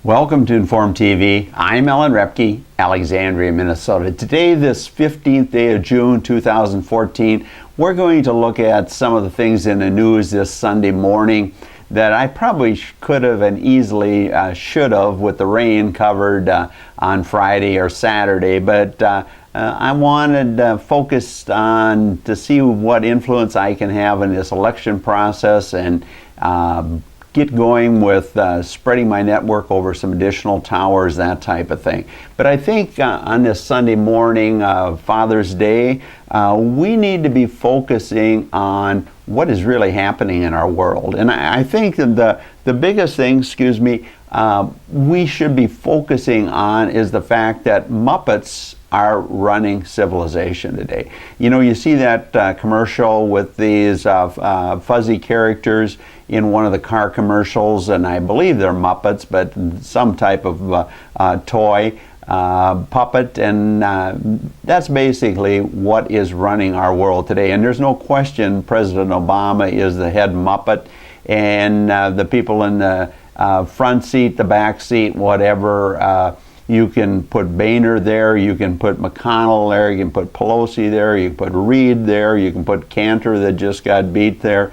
Welcome to Inform TV. I'm Ellen Repke, Alexandria, Minnesota. Today, this 15th day of June 2014, we're going to look at some of the things in the news this Sunday morning that I probably could have and easily should have with the rain covered on Friday or Saturday, but I wanted focused on to see what influence I can have in this election process and get going with spreading my network over some additional towers, that type of thing. But I think on this Sunday morning, Father's Day, we need to be focusing on what is really happening in our world. And I think that the biggest thing, we should be focusing on is the fact that Muppets are running civilization today. You know, you see that commercial with these fuzzy characters in one of the car commercials, and I believe they're Muppets, but some type of toy puppet, and that's basically what is running our world today. And there's no question President Obama is the head Muppet, and the people in the front seat, the back seat, whatever, you can put Boehner there, you can put McConnell there, you can put Pelosi there, you can put Reid there, you can put Cantor that just got beat there,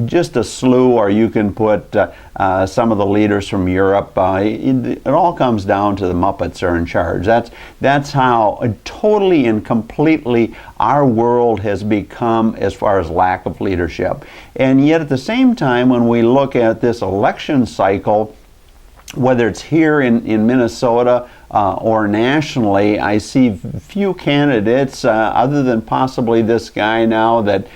just a slew, or you can put some of the leaders from Europe. It all comes down to the Muppets are in charge. That's how totally and completely our world has become as far as lack of leadership. And yet at the same time, when we look at this election cycle, whether it's here in Minnesota or nationally, I see few candidates other than possibly this guy now that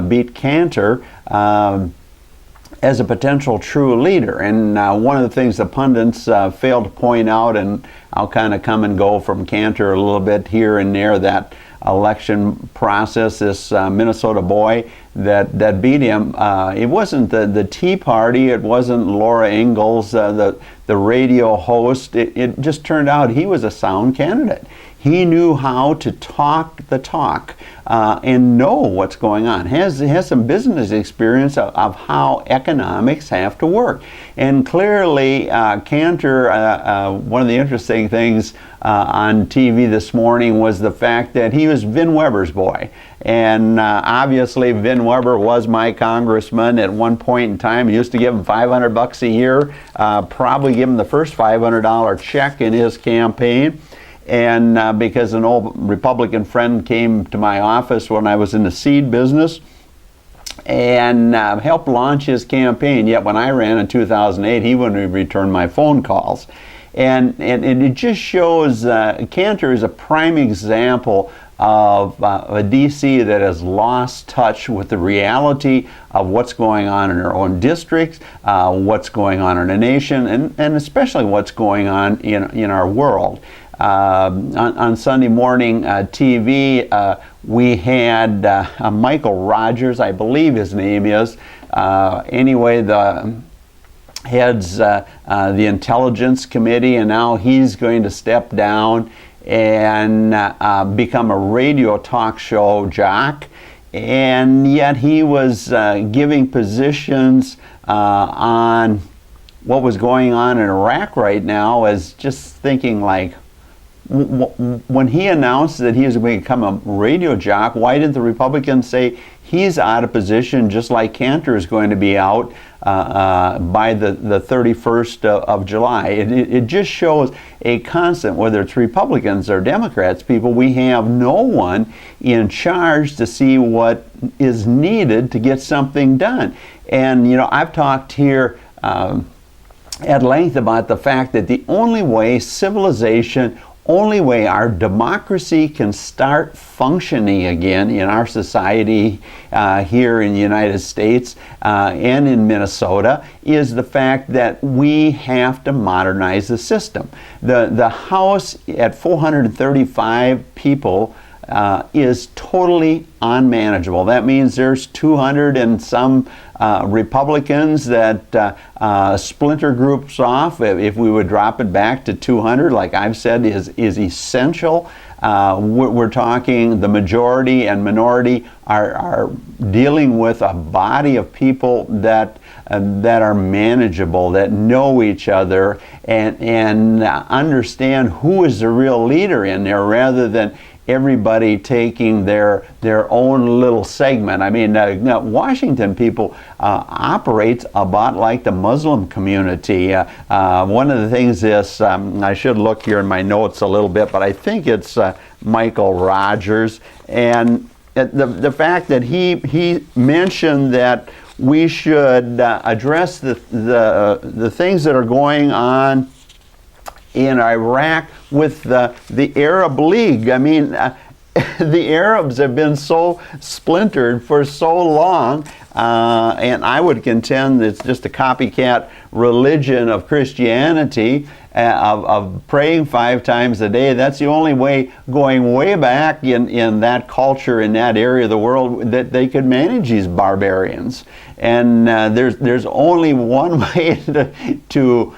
beat Cantor as a potential true leader. And one of the things the pundits fail to point out, and I'll kind of come and go from Cantor a little bit here and there, that election process, this Minnesota boy that beat him, it wasn't the Tea Party, it wasn't Laura Ingalls, the radio host. It just turned out he was a sound candidate. He knew how to talk the talk and know what's going on. Has some business experience of how economics have to work. And clearly, Cantor, one of the interesting things on TV this morning was the fact that he was Vin Weber's boy. And obviously, Vin Weber was my congressman at one point in time. He used to give him $500 a year, probably give him the first $500 check in his campaign. And because an old Republican friend came to my office when I was in the seed business and helped launch his campaign, yet when I ran in 2008, he wouldn't return my phone calls. And it just shows Cantor is a prime example of a DC that has lost touch with the reality of what's going on in our own districts, what's going on in the nation, and especially what's going on in our world. On Sunday morning TV, we had Michael Rogers, I believe his name is. Anyway, the heads the Intelligence Committee, and now he's going to step down and become a radio talk show jock. And yet he was giving positions on what was going on in Iraq right now, as just thinking like, when he announced that he was going to become a radio jock, why didn't the Republicans say he's out of position, just like Cantor is going to be out by the 31st of July? It just shows a constant, whether it's Republicans or Democrats, people, we have no one in charge to see what is needed to get something done. And, you know, I've talked here at length about the fact that the only way civilization, only way our democracy can start functioning again in our society here in the United States and in Minnesota is the fact that we have to modernize the system. The House at 435 people is totally unmanageable. That means there's 200 and some Republicans that splinter groups off. If we would drop it back to 200, like I've said, is essential. We're talking the majority and minority are dealing with a body of people that are manageable, that know each other, and understand who is the real leader in there, rather than everybody taking their own little segment. I mean, Washington people operates about like the Muslim community. One of the things is, I should look here in my notes a little bit, but I think it's Michael Rogers, and the fact that he mentioned that we should address the things that are going on in Iraq with the Arab League. I mean, the Arabs have been so splintered for so long, and I would contend it's just a copycat religion of Christianity, of praying 5 times a day. That's the only way, going way back in that culture, in that area of the world, that they could manage these barbarians. And there's only one way to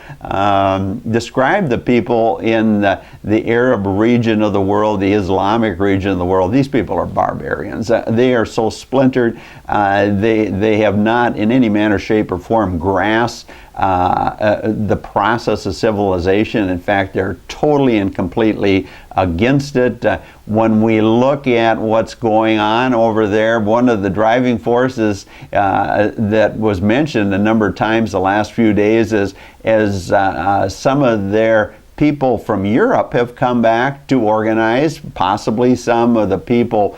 describe the people in the Arab region of the world, the Islamic region of the world. These people are barbarians. They are so splintered. They have not in any manner, shape, or form grasped the process of civilization. In fact, they're totally and completely against it. When we look at what's going on over there, one of the driving forces that was mentioned a number of times the last few days is as some of their people from Europe have come back to organize, possibly some of the people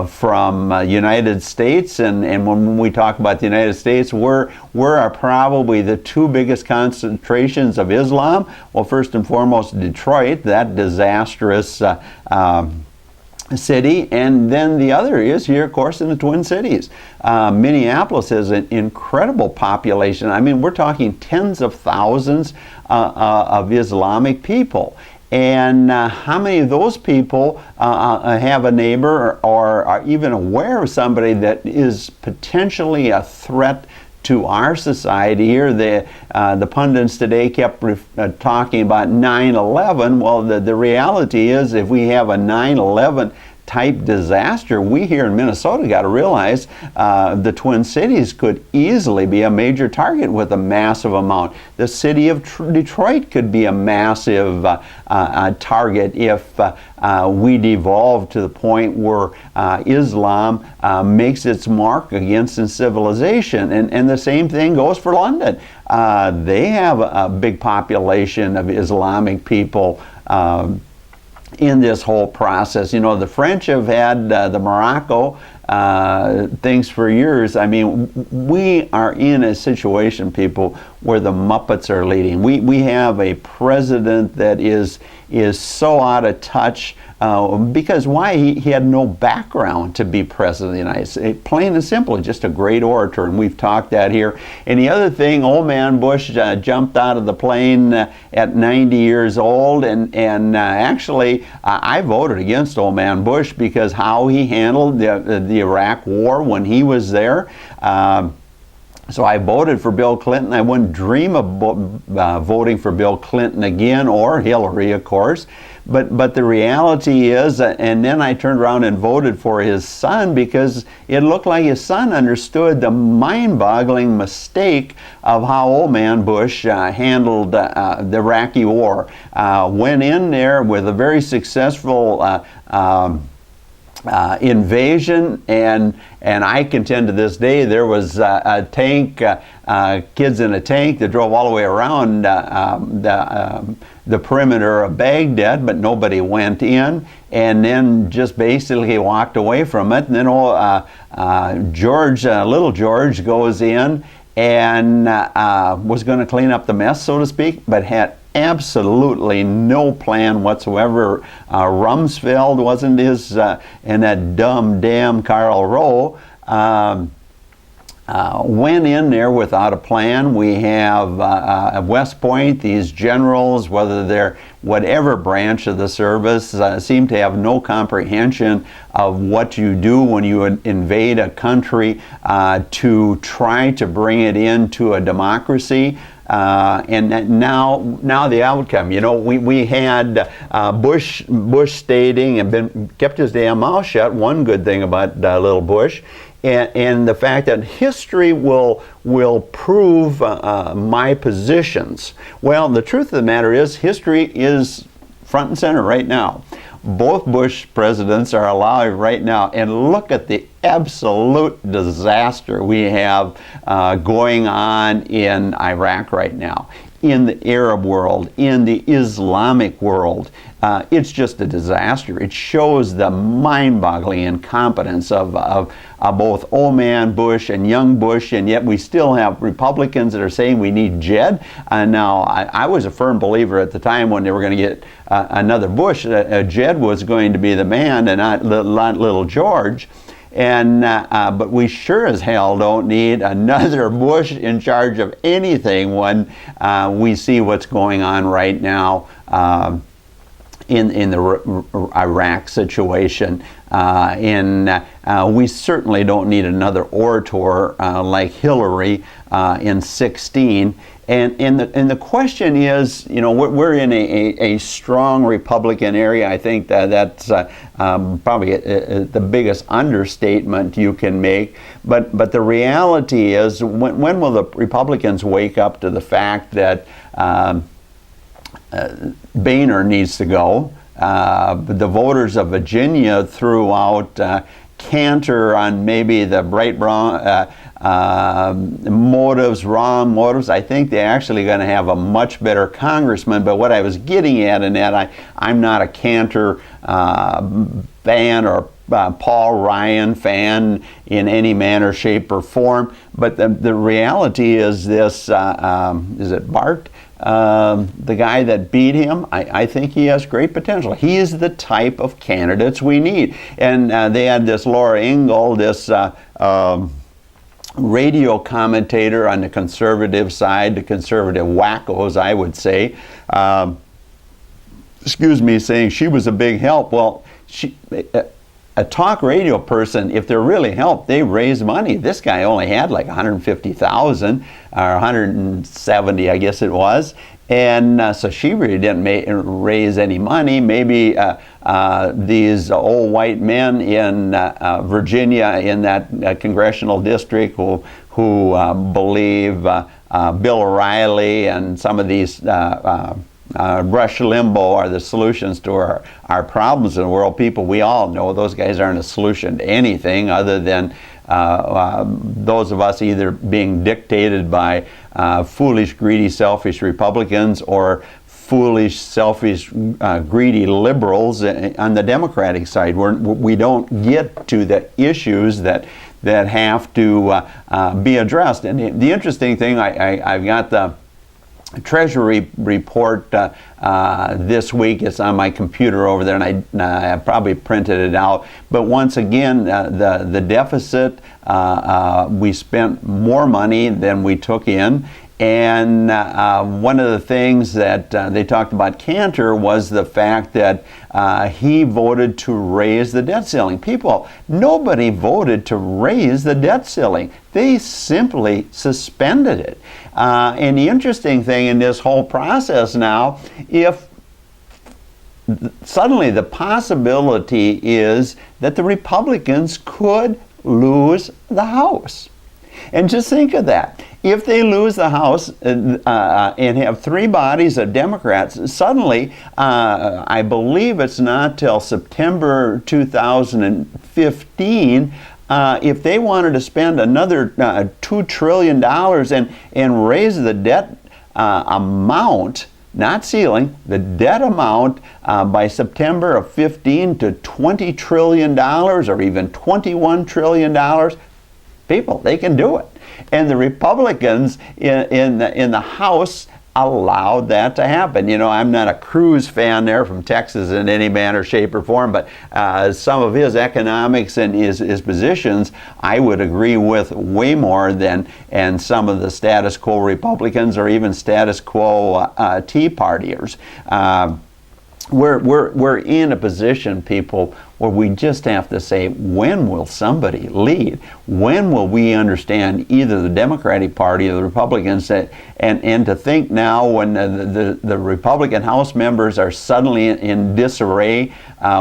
from United States, and when we talk about the United States, we're probably the 2 biggest concentrations of Islam. Well, first and foremost, Detroit, that disastrous city, and then the other is here, of course, in the Twin Cities. Minneapolis has an incredible population. I mean, we're talking tens of thousands of Islamic people. And how many of those people have a neighbor or are even aware of somebody that is potentially a threat to our society here? The pundits today kept talking about 9/11. Well, the reality is, if we have a 9/11 type disaster, we here in Minnesota got to realize the Twin Cities could easily be a major target with a massive amount. The city of Detroit could be a massive target if we devolve to the point where Islam makes its mark against civilization. And the same thing goes for London. They have a big population of Islamic people in this whole process. You know, the French have had the Morocco things for years. I mean, we are in a situation, people, where the Muppets are leading. We have a president that is so out of touch because why? He had no background to be president of the United States. Plain and simple, just a great orator, and we've talked that here. And the other thing, old man Bush jumped out of the plane at 90 years old, and actually I voted against old man Bush because how he handled the Iraq War when he was there. So I voted for Bill Clinton. I wouldn't dream of voting for Bill Clinton again, or Hillary, of course. But the reality is, and then I turned around and voted for his son because it looked like his son understood the mind-boggling mistake of how old man Bush handled the Iraqi war. Went in there with a very successful invasion, and I contend to this day there was a tank, kids in a tank that drove all the way around the perimeter of Baghdad, but nobody went in, and then just basically walked away from it. And then little George goes in and was going to clean up the mess, so to speak, but had absolutely no plan whatsoever. Rumsfeld wasn't his, and that damn Karl Rove. went in there without a plan. We have at West Point, these generals, whether they're whatever branch of the service, seem to have no comprehension of what you do when you invade a country to try to bring it into a democracy. And now the outcome. You know, we had Bush stating and kept his damn mouth shut. One good thing about little Bush. And the fact that history will prove my positions. Well, the truth of the matter is history is front and center right now. Both Bush presidents are alive right now, and look at the absolute disaster we have going on in Iraq right now, in the Arab world, in the Islamic world. It's just a disaster. It shows the mind-boggling incompetence of both old man Bush and young Bush, and yet we still have Republicans that are saying we need Jed. Now, I was a firm believer at the time when they were going to get another Bush. Jed was going to be the man and not little George. And but we sure as hell don't need another Bush in charge of anything when we see what's going on right now in the Iraq situation. We certainly don't need another orator like Hillary in 16. And the question is, you know, we're in a strong Republican area. I think that's probably the biggest understatement you can make. But the reality is, when will the Republicans wake up to the fact that Boehner needs to go? The voters of Virginia threw out Cantor on maybe the wrong motives. I think they're actually going to have a much better congressman. But what I was getting at in that, I'm not a Cantor fan or Paul Ryan fan in any manner, shape, or form. But the reality is this, is it Bart? The guy that beat him, I think he has great potential. He is the type of candidates we need. And they had this Laura Ingalls, this radio commentator on the conservative side, the conservative wackos, I would say, saying she was a big help. Well, a talk radio person, if they're really helped, they raise money. This guy only had like 150,000 or 170, I guess it was. And so she really didn't raise any money. Maybe these old white men in Virginia in that congressional district who believe Bill O'Reilly and some of these Rush Limbaugh are the solutions to our problems in the world. People, we all know those guys aren't a solution to anything other than those of us either being dictated by foolish, greedy, selfish Republicans or foolish, selfish, greedy liberals on the Democratic side. We don't get to the issues that have to be addressed. And the interesting thing, I've got the Treasury report this week. It's on my computer over there, and I probably printed it out. But once again, the deficit, we spent more money than we took in. And one of the things that they talked about Cantor was the fact that he voted to raise the debt ceiling. People, nobody voted to raise the debt ceiling. They simply suspended it. And the interesting thing in this whole process now, if suddenly the possibility is that the Republicans could lose the House. And just think of that. If they lose the House and have three bodies of Democrats, suddenly, I believe it's not till September 2015, if they wanted to spend another $2 trillion and raise the debt amount, not ceiling, the debt amount by September of 15 to $20 trillion or even $21 trillion, people, they can do it. And the Republicans in the House allowed that to happen. You know, I'm not a Cruz fan there from Texas in any manner, shape, or form, but some of his economics and his positions, I would agree with way more than and some of the status quo Republicans or even status quo Tea Partiers. We're in a position, people, where we just have to say, when will somebody lead? When will we understand either the Democratic Party or the Republicans? And to think now when the Republican House members are suddenly in disarray,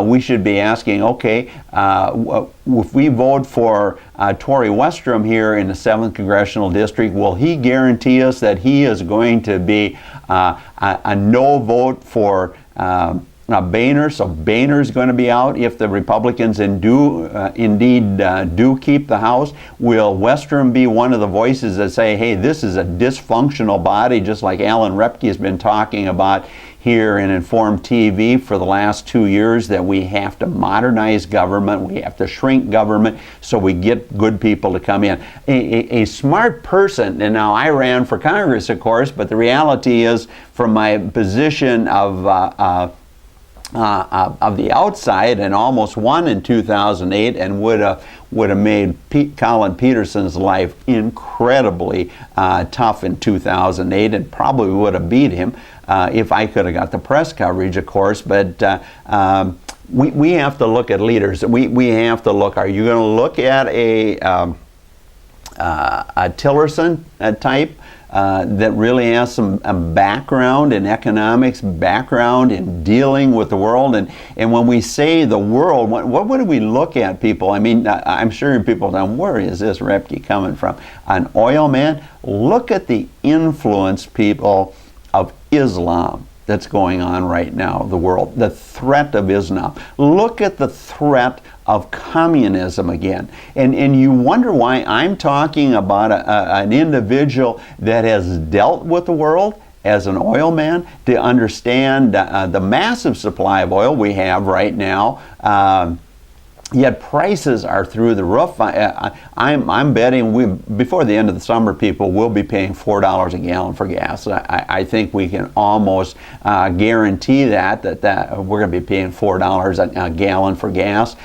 we should be asking, okay, if we vote for Tory Westrom here in the 7th Congressional District, will he guarantee us that he is going to be a no vote for Boehner, so Boehner's going to be out if the Republicans indeed do keep the House. Will Westrom be one of the voices that say, hey, this is a dysfunctional body, just like Alan Repke has been talking about here in Informed TV for the last 2 years, that we have to modernize government, we have to shrink government so we get good people to come in. A smart person, and now I ran for Congress, of course, but the reality is, from my position of the outside, and almost won in 2008, and would have made Colin Peterson's life incredibly tough in 2008, and probably would have beat him if I could have got the press coverage, of course. But we have to look at leaders. We have to look. Are you going to look at a Tillerson type? That really has some background in economics, background in dealing with the world. And when we say the world, what do we look at, people? I mean, I'm sure people know, where is this Repke coming from? An oil man? Look at the influence, people, of Islam that's going on right now, the world, the threat of Islam. Look at the threat of communism again. And you wonder why I'm talking about an individual that has dealt with the world as an oil man, to understand the massive supply of oil we have right now. Yet prices are through the roof. I'm betting before the end of the summer, people will be paying $4 a gallon for gas. I think we can almost guarantee that we're going to be paying $4 a gallon for gas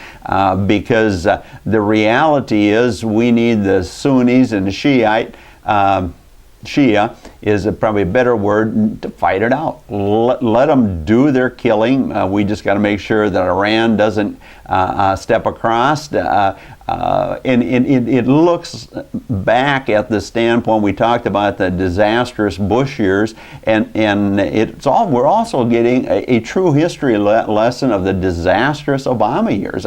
because the reality is we need the Sunnis and the Shia is probably a better word, to fight it out. Let them do their killing. We just got to make sure that Iran doesn't step across. And it looks back at the standpoint we talked about, the disastrous Bush years, and we're also getting a true history lesson of the disastrous Obama years.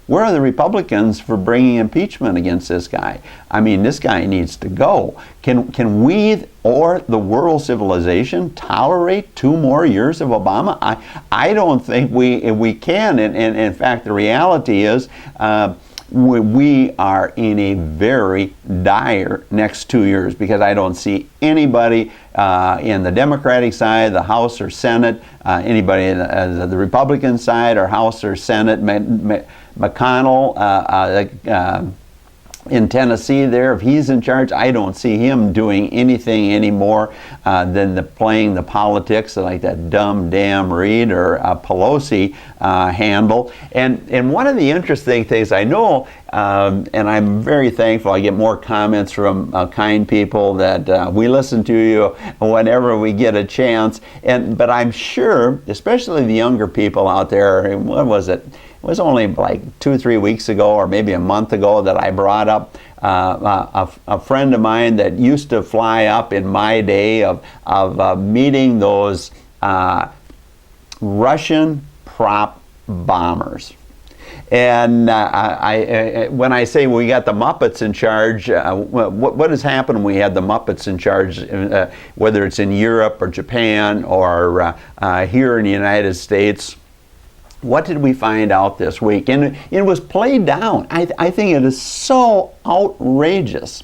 Where are the Republicans for bringing impeachment against this guy? I mean, this guy needs to go. Can we or the world civilization tolerate 2 more years of Obama? I don't think we can. And in fact, the reality is we are in a very dire next 2 years, because I don't see anybody in the Democratic side, the House or Senate, anybody in the Republican side or House or Senate, McConnell, in Tennessee there, if he's in charge, I don't see him doing anything anymore than playing the politics like that dumb damn Reid or Pelosi handle. And one of the interesting things I know, and I'm very thankful, I get more comments from kind people that we listen to you whenever we get a chance. But I'm sure, especially the younger people out there, what was it? It was only like 2 or 3 weeks ago, or maybe a month ago, that I brought up a friend of mine that used to fly up in my day of meeting those Russian prop bombers. And when I say we got the Muppets in charge, what has happened when we had the Muppets in charge, whether it's in Europe or Japan or here in the United States? What did we find out this week? And it was played down. I think it is so outrageous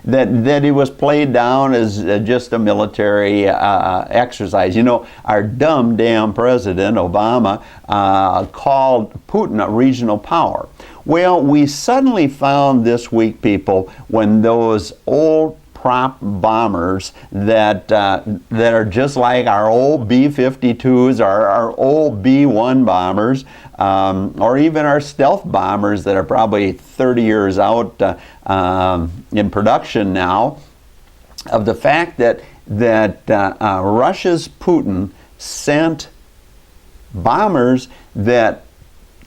that it was played down as just a military exercise. You know, our dumb damn President Obama called Putin a regional power. Well, we suddenly found this week, people, when those old turboprop bombers that are just like our old B-52s, our old B-1 bombers, or even our stealth bombers that are probably 30 years out in production now, of the fact that Russia's Putin sent bombers that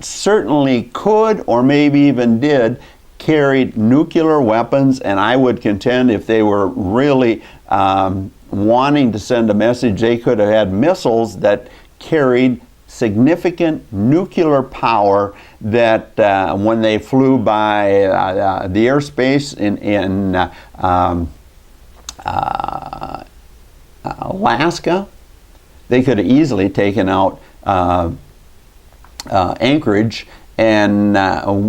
certainly could, or maybe even did, carry nuclear weapons, and I would contend if they were really wanting to send a message, they could have had missiles that carried significant nuclear power that when they flew by the airspace in Alaska, they could have easily taken out Anchorage, and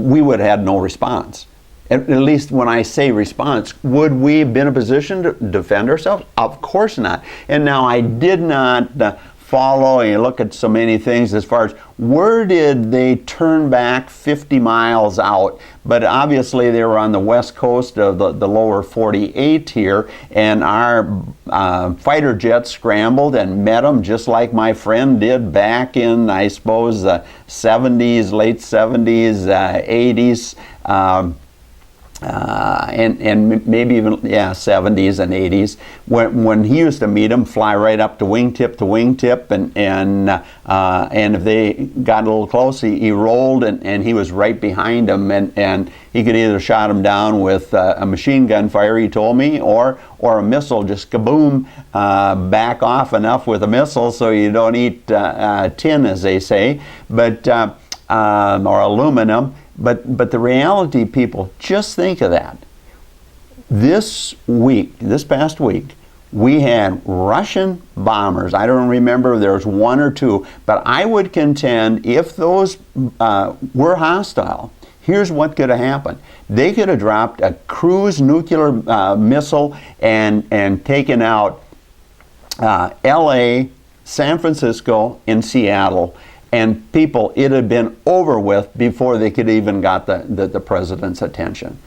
we would have had no response. At least when I say response, would we have been in a position to defend ourselves? Of course not. And now I did not follow and look at so many things as far as where did they turn back 50 miles out, but obviously they were on the west coast of the lower 48 here, and our fighter jets scrambled and met them just like my friend did back in, I suppose, the 70s, late 70s, 80s, and maybe even 70s and 80s, when he used to meet them, fly right up to wingtip, and if they got a little close, he rolled, and he was right behind them, and he could either shot him down with a machine gun fire, he told me, or a missile, just kaboom, back off enough with a missile so you don't eat tin, as they say, but or aluminum. But the reality, people, just think of that. This past week, we had Russian bombers. I don't remember if there was one or two, but I would contend if those were hostile, here's what could have happened. They could have dropped a cruise nuclear missile and taken out LA, San Francisco, and Seattle. And people, it had been over with before they could even got the president's attention.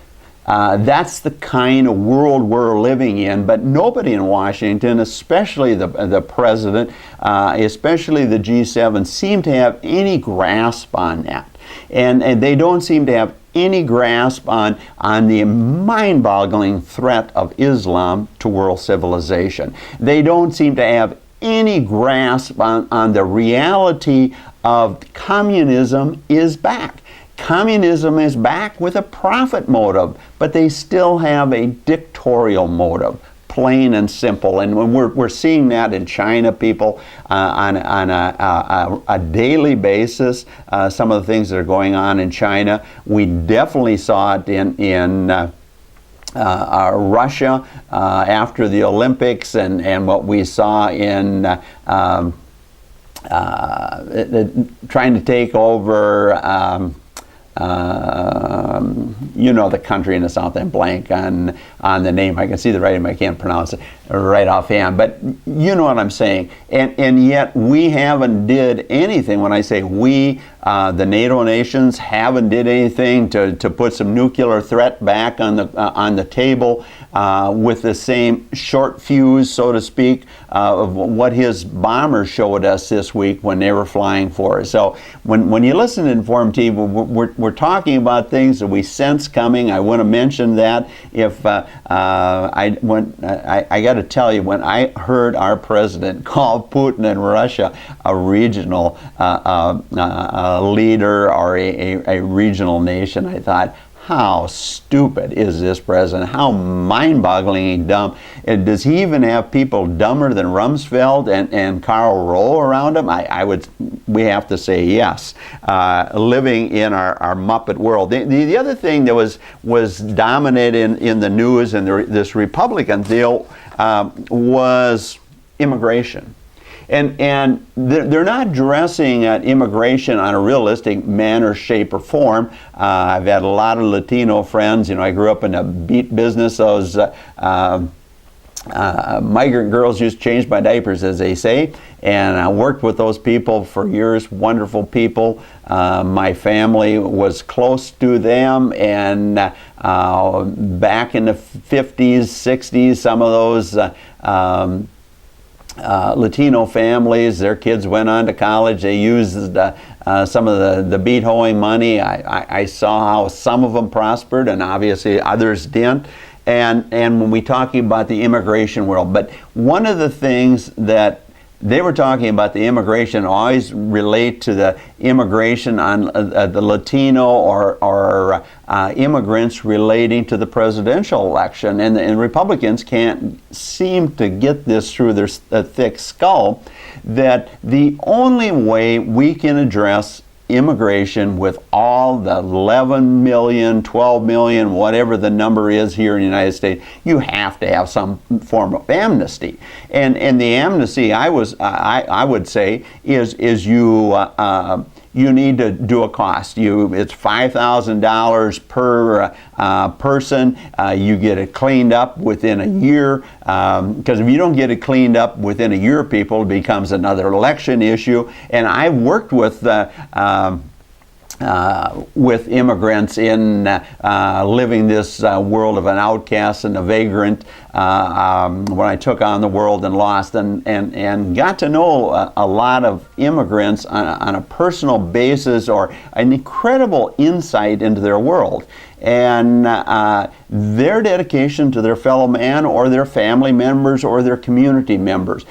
That's the kind of world we're living in, but nobody in Washington, especially the president, especially the G7, seem to have any grasp on that. And they don't seem to have any grasp on the mind-boggling threat of Islam to world civilization. They don't seem to have any grasp on the reality of communism is back. Communism is back with a profit motive, but they still have a dictatorial motive, plain and simple. And when we're seeing that in China, people, on a daily basis, some of the things that are going on in China. We definitely saw it in Russia after the Olympics, and what we saw in trying to take over the country in the south. I'm blank on the name. I can see the writing, but I can't pronounce it right offhand. But you know what I'm saying. And yet we haven't did anything. When I say we, the NATO nations haven't did anything to put some nuclear threat back on the table with the same short fuse, so to speak, of what his bombers showed us this week when they were flying for us. So when you listen to Informed TV, we're talking about things that we sense coming. I want to mention that. If I got to tell you, when I heard our president call Putin and Russia a regional leader or a regional nation, I thought, how stupid is this president? How mind-bogglingly dumb. And does he even have people dumber than Rumsfeld and Karl Rove around him? We have to say yes. Living in our Muppet world. The other thing that was dominated in the news and this Republican deal was immigration. And they're not addressing immigration on a realistic manner, shape, or form. I've had a lot of Latino friends. I grew up in the beat business. Those migrant girls used to change my diapers, as they say, and I worked with those people for years. Wonderful people. My family was close to them, and back in the 50s, 60s, some of those Latino families, their kids went on to college. They used some of the beat hoeing money. I saw how some of them prospered, and obviously others didn't. And when we talking about the immigration world, but one of the things that they were talking about, the immigration, always relate to the immigration on the Latino or immigrants relating to the presidential election. And Republicans can't seem to get this through their thick skull, that the only way we can address immigration with all the 11 million, 12 million, whatever the number is here in the United States, you have to have some form of amnesty. And the amnesty, I would say, is you need to do a cost. It's $5,000 per person. You get it cleaned up within a year, because if you don't get it cleaned up within a year, people, it becomes another election issue. And I've worked with immigrants in living this world of an outcast and a vagrant when I took on the world and lost, and got to know a lot of immigrants on a personal basis, or an incredible insight into their world. And their dedication to their fellow man or their family members or their community members.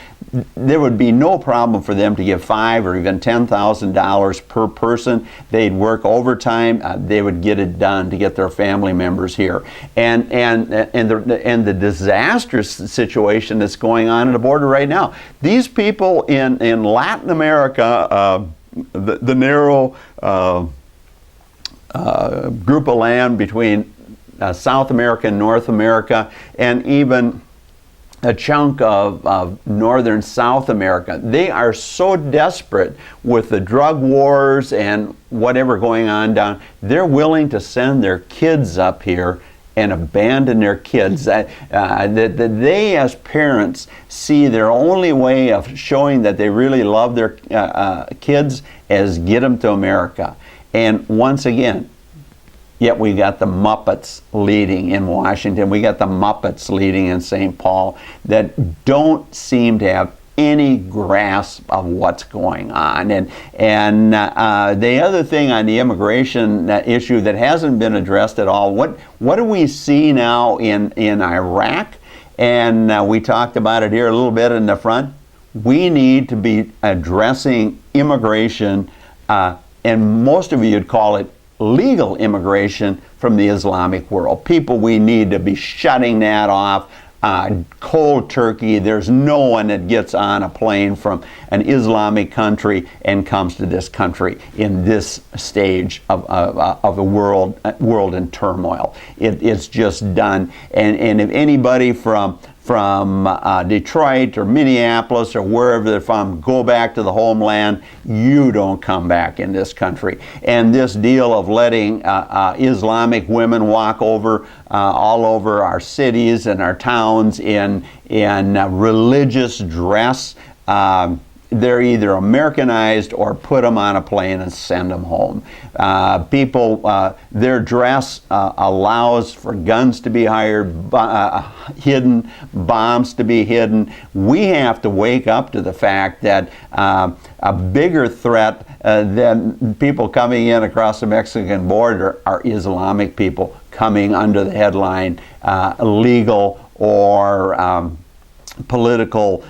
There would be no problem for them to give $5,000 or even $10,000 per person. They'd work overtime. They would get it done to get their family members here. And the disastrous situation that's going on at the border right now. These people in Latin America, the narrow group of land between South America and North America, and even a chunk of northern South America. They are so desperate with the drug wars and whatever going on down, they're willing to send their kids up here and abandon their kids. That they as parents see their only way of showing that they really love their kids is get them to America. And once again, yet we got the Muppets leading in Washington. We got the Muppets leading in St. Paul that don't seem to have any grasp of what's going on. And the other thing on the immigration issue that hasn't been addressed at all, what do we see now in Iraq? And we talked about it here a little bit in the front. We need to be addressing immigration, and most of you would call it legal immigration from the Islamic world. People, we need to be shutting that off. Cold turkey. There's no one that gets on a plane from an Islamic country and comes to this country in this stage of the world in turmoil. It's just done. And if anybody from Detroit or Minneapolis or wherever they're from go back to the homeland, you don't come back in this country. And this deal of letting Islamic women walk over all over our cities and our towns in religious dress, they're either Americanized or put them on a plane and send them home. Their dress allows for guns to be hidden, bombs to be hidden. We have to wake up to the fact that a bigger threat than people coming in across the Mexican border are Islamic people coming under the headline legal or political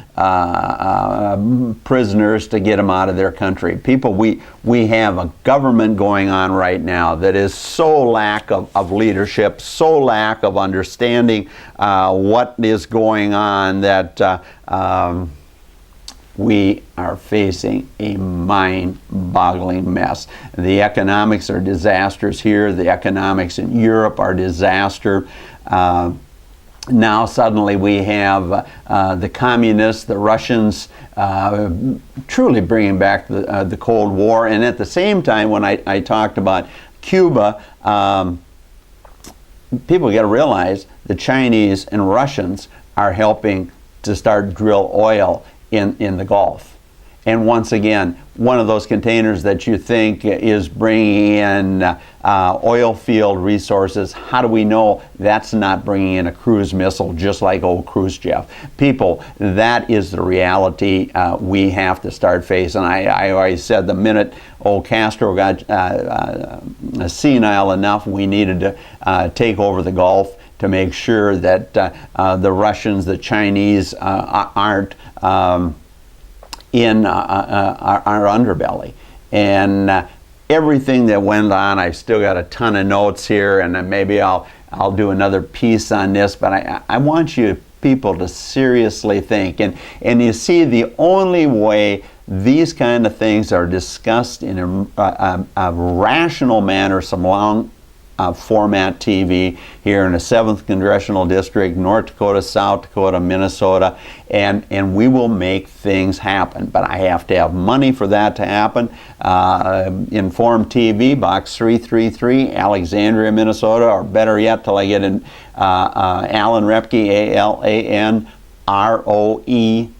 prisoners to get them out of their country. People, we have a government going on right now that is so lack of leadership, so lack of understanding what is going on, that we are facing a mind-boggling mess. The economics are disasters here. The economics in Europe are disaster. Now suddenly we have the communists, the Russians, truly bringing back the Cold War. And at the same time, when I talked about Cuba, people got to realize the Chinese and Russians are helping to start drill oil in the Gulf. And once again, one of those containers that you think is bringing in oil field resources, how do we know that's not bringing in a cruise missile just like old Khrushchev? People, that is the reality we have to start facing. I always said the minute old Castro got senile enough, we needed to take over the Gulf to make sure that the Russians, the Chinese aren't in our underbelly. And everything that went on, I've still got a ton of notes here, and maybe I'll do another piece on this, but I want you people to seriously think. And you see, the only way these kind of things are discussed in a rational manner, some long format TV here in the 7th Congressional District, North Dakota, South Dakota, Minnesota, and we will make things happen. But I have to have money for that to happen. Inform TV, Box 333, Alexandria, Minnesota, or better yet, till I get in Alan Repke, AlanRoebke.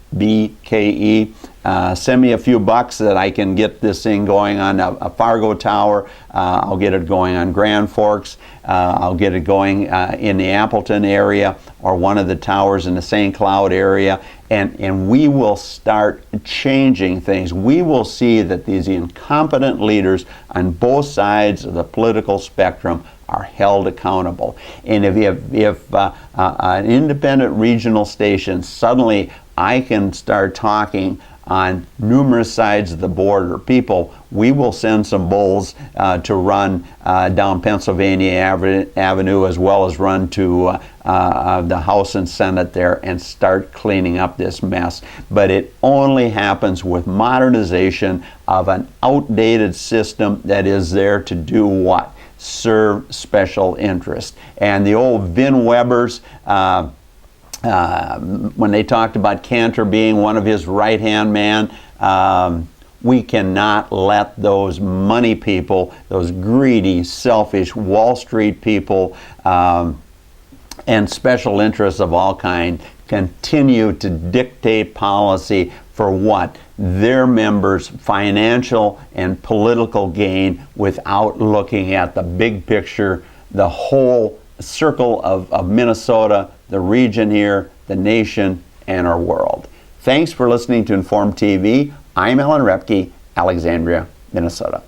Send me a few bucks that I can get this thing going on a Fargo Tower. I'll get it going on Grand Forks. I'll get it going in the Appleton area or one of the towers in the St. Cloud area. And we will start changing things. We will see that these incompetent leaders on both sides of the political spectrum are held accountable. And if an independent regional station, suddenly I can start talking on numerous sides of the border. People, we will send some bulls to run down Pennsylvania Avenue, as well as run to the House and Senate there and start cleaning up this mess. But it only happens with modernization of an outdated system that is there to do what? Serve special interest. And the old Vin Webbers, when they talked about Cantor being one of his right-hand man, we cannot let those money people, those greedy, selfish Wall Street people, and special interests of all kind continue to dictate policy for what? Their members' financial and political gain without looking at the big picture, the whole circle of Minnesota, the region here, the nation, and our world. Thanks for listening to Inform TV. I'm Alan Repke, Alexandria, Minnesota.